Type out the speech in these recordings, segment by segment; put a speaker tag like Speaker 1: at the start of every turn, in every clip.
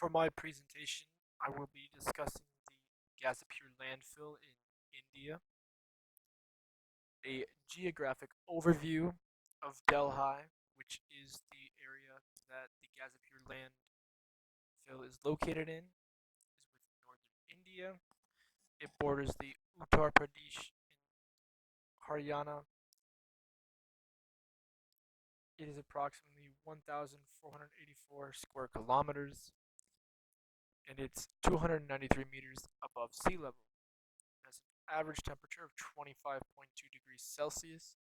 Speaker 1: For my presentation, I will be discussing the Ghazipur Landfill in India, a geographic overview of Delhi, which is the area that the Ghazipur Landfill is located in, is within northern India. It borders the Uttar Pradesh in Haryana. It is approximately 1,484 square kilometers, and it's 293 meters above sea level. Has an average temperature of 25.2 degrees Celsius,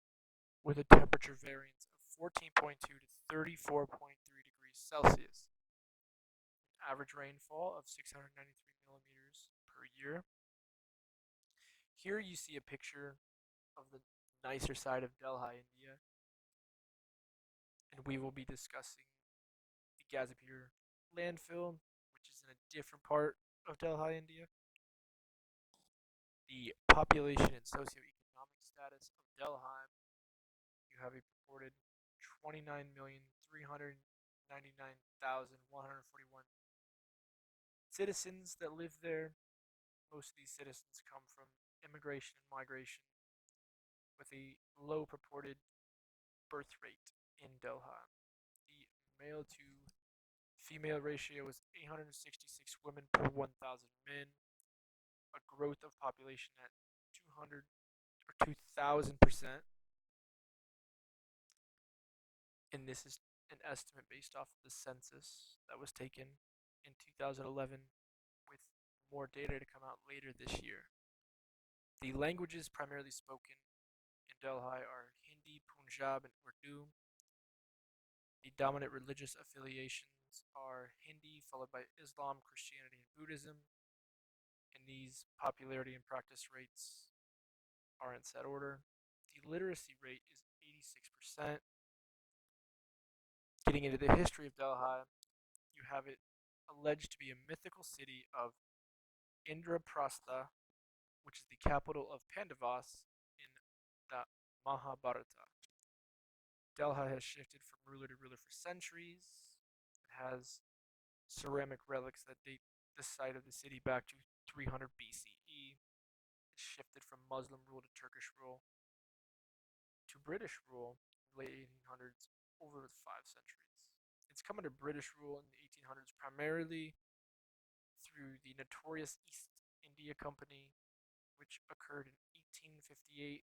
Speaker 1: with a temperature variance of 14.2 to 34.3 degrees Celsius. An average rainfall of 693 millimeters per year. Here you see a picture of the nicer side of Delhi, India, and we will be discussing the Ghazipur landfill, which is in a different part of Delhi, India. The population and socioeconomic status of Delhi. You have a purported 29,399,141 citizens that live there. Most of these citizens come from immigration and migration, with a low purported birth rate in Delhi. The male to female ratio is 866 women per 1,000 men, a growth of population at 200 or 2,000%, and this is an estimate based off of the census that was taken in 2011, with more data to come out later this year. The languages primarily spoken in Delhi are Hindi, Punjab, and Urdu. The dominant religious affiliations are Hindi, followed by Islam, Christianity, and Buddhism. And these popularity and practice rates are in set order. The literacy rate is 86%. Getting into the history of Delhi, you have it alleged to be a mythical city of Indraprastha, which is the capital of Pandavas in the Mahabharata. Delhi has shifted from ruler to ruler for centuries. It has ceramic relics that date the site of the city back to 300 BCE. It shifted from Muslim rule to Turkish rule to British rule in the late 1800s over 5 centuries. It's come under British rule in the 1800s primarily through the notorious East India Company, which occurred in 1858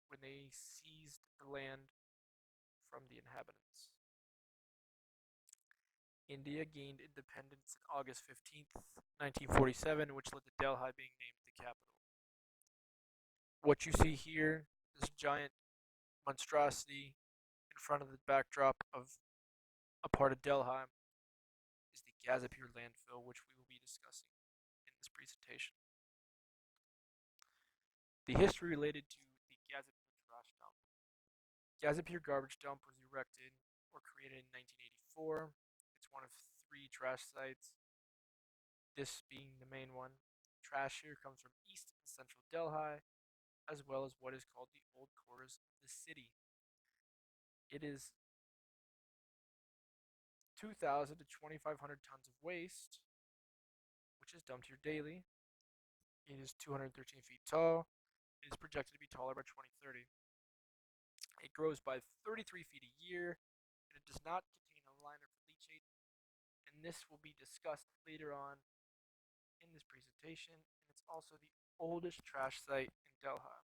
Speaker 1: when they seized the land from the inhabitants. India gained independence on August 15th, 1947, which led to Delhi being named the capital. What you see here, this giant monstrosity in front of the backdrop of a part of Delhi, is the Ghazipur landfill, which we will be discussing in this presentation. The history related to the Ghazipur trash dump. Ghazipur garbage dump was erected or created in 1984. It's one of 3 trash sites, this being the main one. Trash here comes from east and central Delhi, as well as what is called the old quarters of the city. It is 2,000 to 2,500 tons of waste, which is dumped here daily. It is 213 feet tall. It is projected to be taller by 2030. It grows by 33 feet a year, and it does not contain a liner for leachate, and this will be discussed later on in this presentation, and it's also the oldest trash site in Delhi.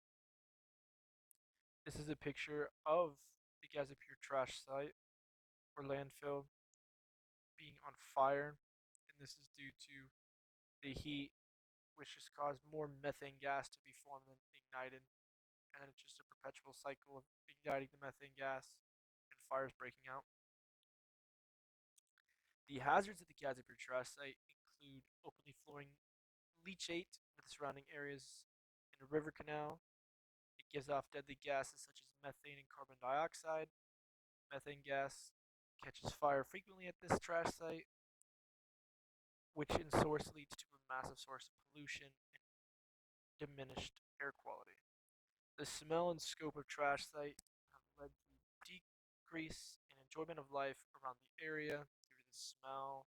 Speaker 1: This is a picture of the Ghazipur trash site or landfill being on fire, and this is due to the heat, which just caused more methane gas to be formed than ignited, and it's just a perpetual cycle of igniting the methane gas and fires breaking out. The hazards at the Ghazipur trash site include openly flowing leachate into the surrounding areas in a river canal. It gives off deadly gases such as methane and carbon dioxide. Methane gas catches fire frequently at this trash site, which in source leads to a massive source of pollution and diminished air quality. The smell and scope of trash site have led to decrease in enjoyment of life around the area due to the smell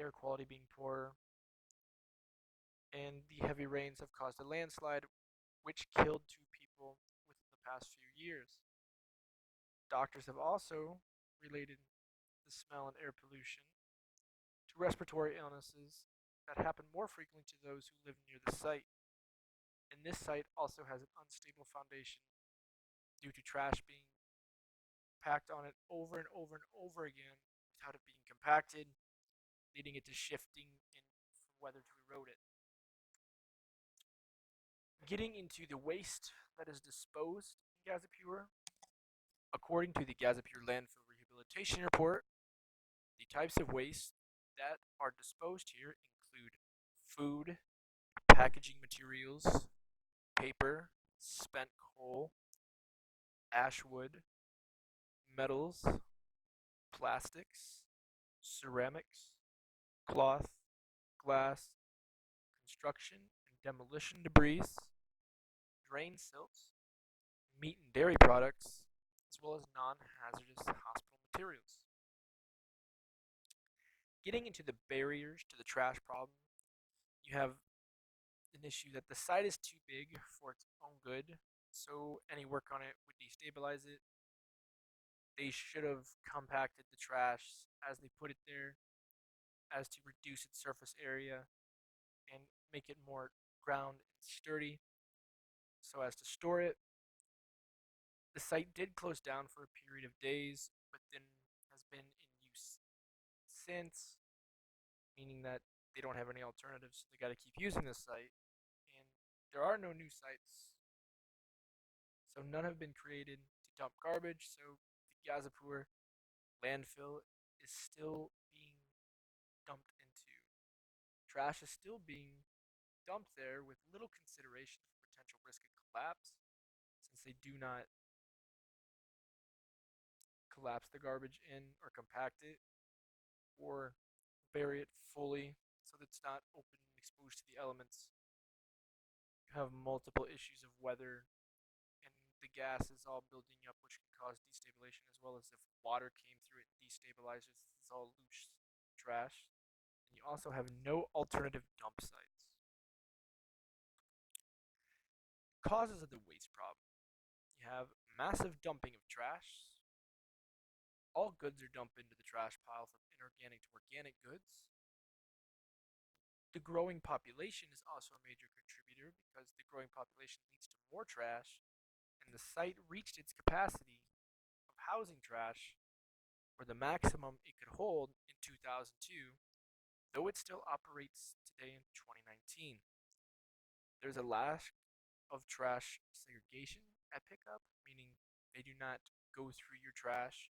Speaker 1: air quality being poor, and the heavy rains have caused a landslide which killed two people within the past few years. Doctors have also related the smell and air pollution to respiratory illnesses that happen more frequently to those who live near the site. And this site also has an unstable foundation due to trash being packed on it over and over and over again without it being compacted, leading it to shifting in from weather to erode it. Getting into the waste that is disposed in Ghazipur, according to the Ghazipur Landfill Rehabilitation Report, the types of waste that are disposed here include food, packaging materials, paper, spent coal, ash wood, metals, plastics, ceramics, cloth, glass, construction and demolition debris, drain silts, meat and dairy products, as well as non-hazardous hospital materials. Getting into the barriers to the trash problem, you have an issue that the site is too big for its own good, so any work on it would destabilize it. They should have compacted the trash as they put it there as to reduce its surface area and make it more ground and sturdy so as to store it. The site did close down for a period of days, but then has been in use since, meaning that they don't have any alternatives, so they got to keep using this site. And there are no new sites, so none have been created to dump garbage. So the Ghazipur landfill is still being dumped into. Trash is still being dumped there with little consideration for potential risk of collapse, since they do not collapse the garbage in or compact it or bury it fully so that it's not open and exposed to the elements. You have multiple issues of weather and the gas is all building up, which can cause destabilization, as well as if water came through it, destabilizes. It's all loose trash. And you also have no alternative dump sites. Causes of the waste problem. You have massive dumping of trash. All goods are dumped into the trash pile from inorganic to organic goods. The growing population is also a major contributor because the growing population leads to more trash, and the site reached its capacity of housing trash or the maximum it could hold in 2002, though it still operates today in 2019. There's a lack of trash segregation at pickup, meaning they do not go through your trash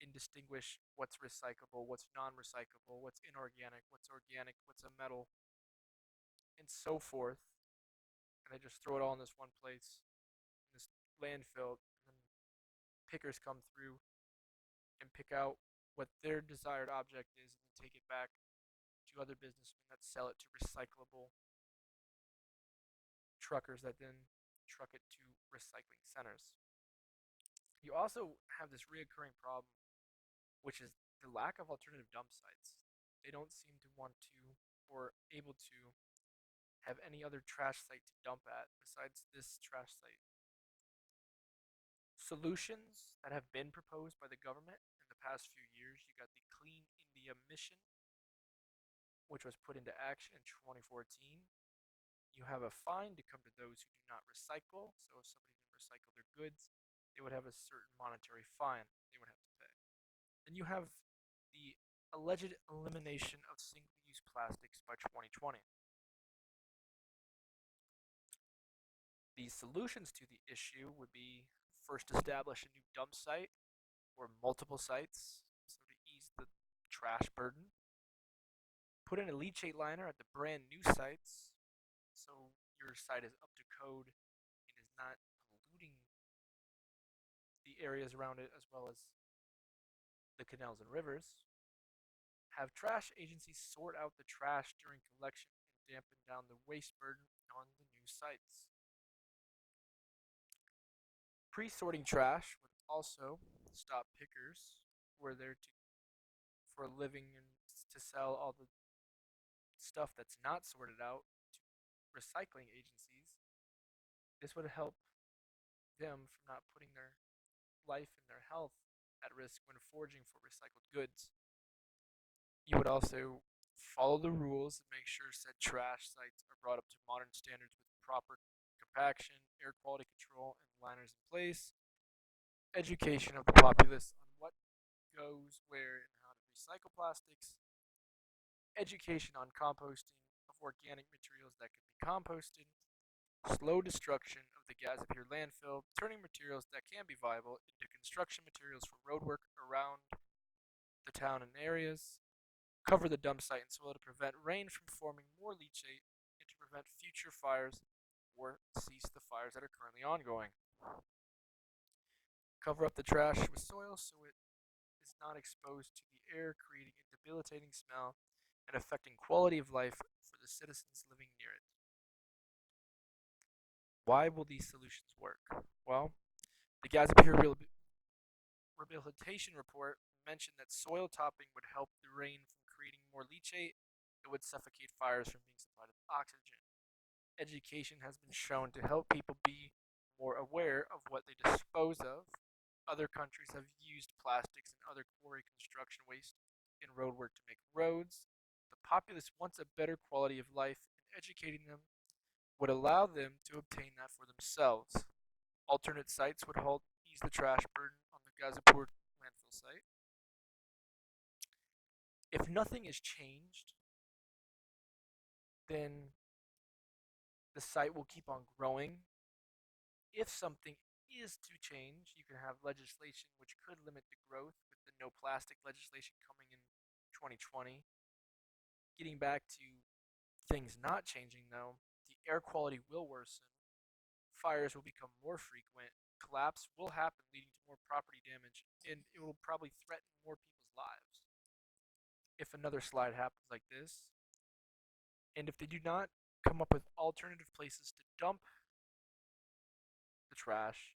Speaker 1: and distinguish what's recyclable, what's non-recyclable, what's inorganic, what's organic, what's a metal, and so forth. And they just throw it all in this one place, in this landfill, and then pickers come through and pick out what their desired object is and then take it back to other businessmen that sell it to recyclable truckers that then truck it to recycling centers. You also have this reoccurring problem, which is the lack of alternative dump sites. They don't seem to want to or able to have any other trash site to dump at besides this trash site. Solutions that have been proposed by the government in the past few years, you got the Clean India Mission, which was put into action in 2014. You have a fine to come to those who do not recycle. So if somebody didn't recycle their goods, they would have a certain monetary fine they would have to pay. Then you have the alleged elimination of single-use plastics by 2020. The solutions to the issue would be first establish a new dump site or multiple sites so to ease the trash burden. Put in a leachate liner at the brand new sites so your site is up to code and is not polluting the areas around it as well as the canals and rivers. Have trash agencies sort out the trash during collection and dampen down the waste burden on the new sites. Pre-sorting trash would also stop pickers who are there for a living and to sell all the stuff that's not sorted out to recycling agencies, this would help them from not putting their life and their health at risk when foraging for recycled goods. You would also follow the rules and make sure said trash sites are brought up to modern standards with proper compaction, air quality control, and liners in place. Education of the populace on what goes where and how to recycle plastics. Education on composting of organic materials that can be composted. Slow destruction of the Ghazipur Landfill, turning materials that can be viable into construction materials for roadwork around the town and areas. Cover the dump site in soil to prevent rain from forming more leachate and to prevent future fires or cease the fires that are currently ongoing. Cover up the trash with soil so it is not exposed to the air, creating a debilitating smell and affecting quality of life for the citizens living near it. Why will these solutions work? Well, the Ghazipur Rehabilitation Report mentioned that soil topping would help the rain from creating more leachate. It would suffocate fires from being supplied with oxygen. Education has been shown to help people be more aware of what they dispose of. Other countries have used plastics and other quarry construction waste in roadwork to make roads. The populace wants a better quality of life, and educating them would allow them to obtain that for themselves. Alternate sites would help ease the trash burden on the Ghazipur landfill site. If nothing is changed, then the site will keep on growing. If something is to change, you can have legislation which could limit the growth with the no plastic legislation coming in 2020. Getting back to things not changing though, the air quality will worsen, fires will become more frequent, collapse will happen, leading to more property damage, and it will probably threaten more people's lives. If another slide happens like this, and if they do not come up with alternative places to dump the trash,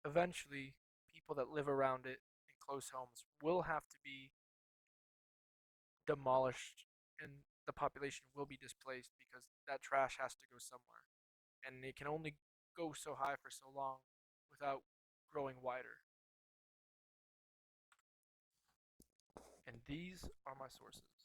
Speaker 1: eventually people that live around it in close homes will have to be demolished and the population will be displaced because that trash has to go somewhere. And it can only go so high for so long without growing wider. And these are my sources.